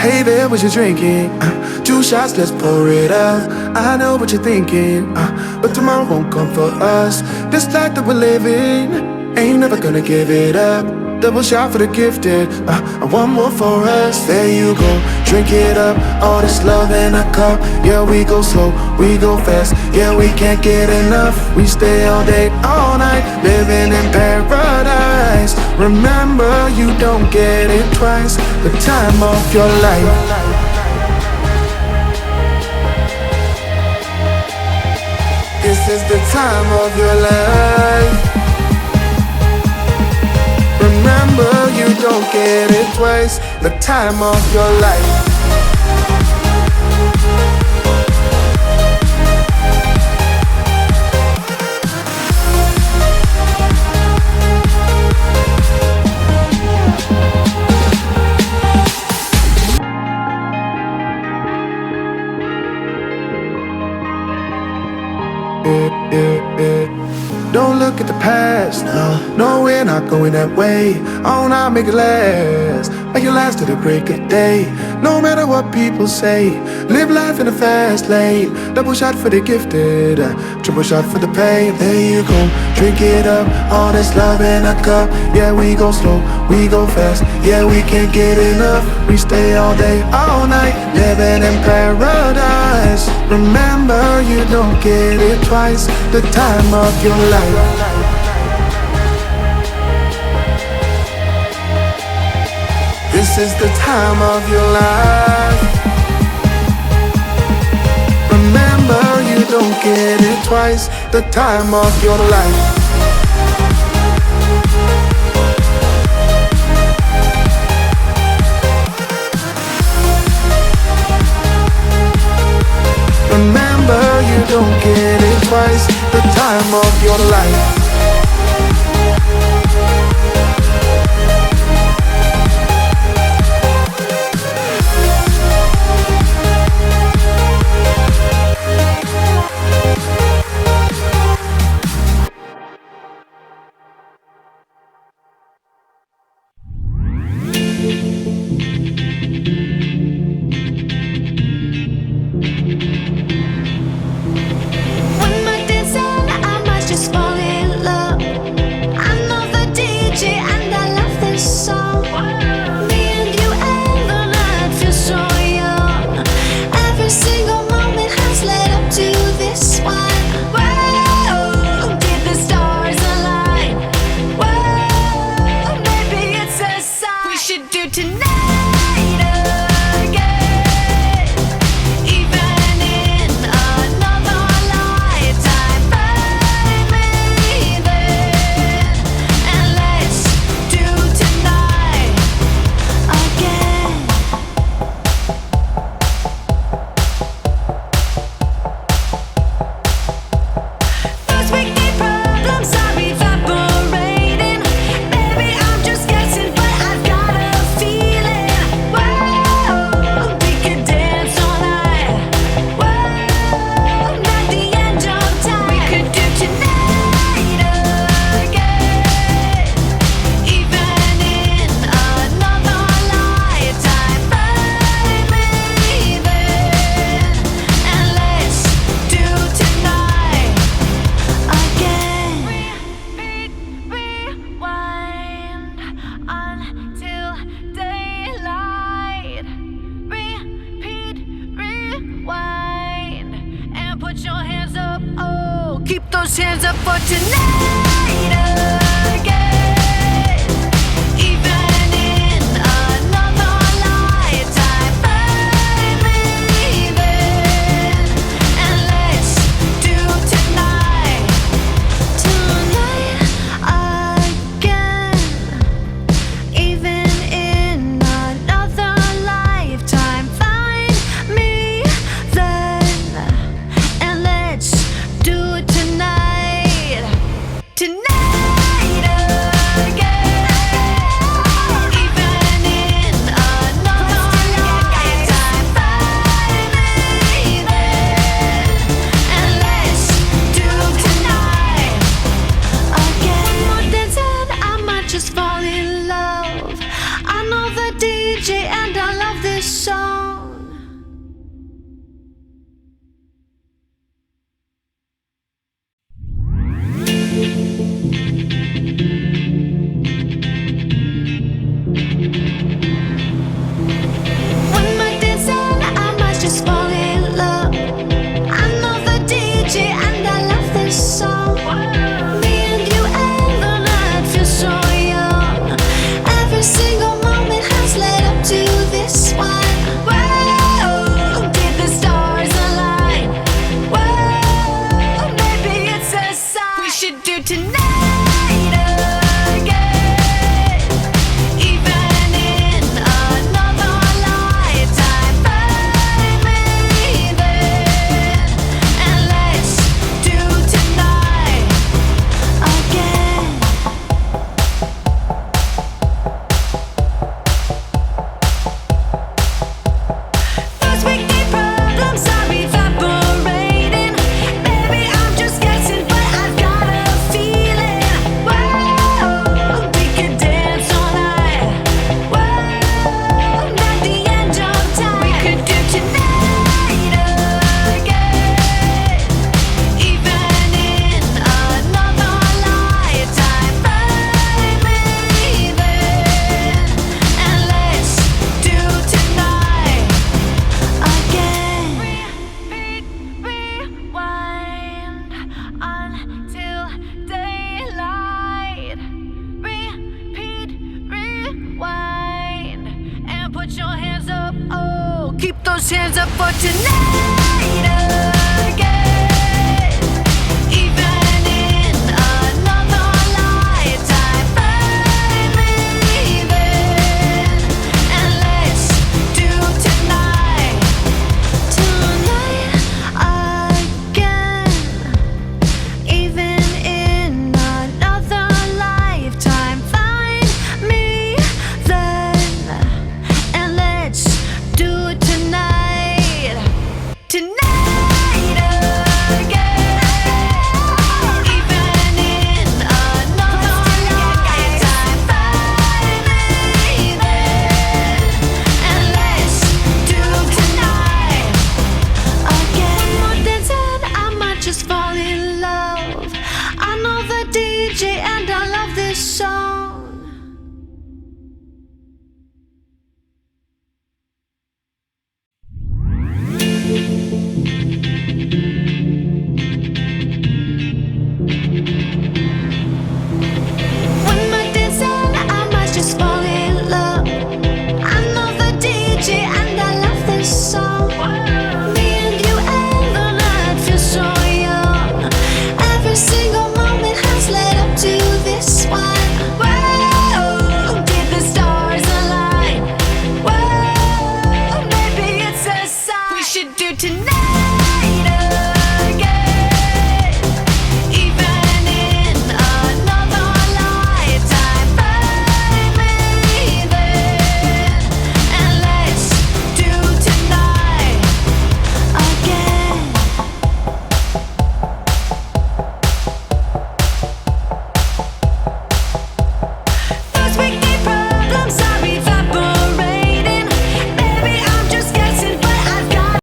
Hey there, what you drinking? 2 shots, let's pour it up. I know what you're thinking, but tomorrow won't come for us. This life that we're living, ain't never gonna give it up. Double shot for the gifted, and one more for us. There you go, drink it up. All this love in a cup. Yeah, we go slow, we go fast. Yeah, we can't get enough. We stay all day, all night, living in paradise. Remember, you don't get it twice. The time of your life. This is the time of your life. Remember, you don't get it twice. The time of your life. Don't look at the past, no, we're not going that way. Oh, now make it last, make it last to the break of day. No matter what people say, live life in a fast lane. Double shot for the gifted, triple shot for the pain. There you go, drink it up, all this love in a cup. Yeah, we go slow, we go fast. Yeah, we can't get enough. We stay all day, all night, living in paradise. Remember, you don't get it twice. The time of your life. This is the time of your life. Remember, you don't get it twice. The time of your life. Remember, you don't get it twice. The time of your life. Hands up for tonight again. Even in another lifetime, find me there. And let's do tonight again. Even in another lifetime, find me then. And let's do it tonight. those hands up for tonight.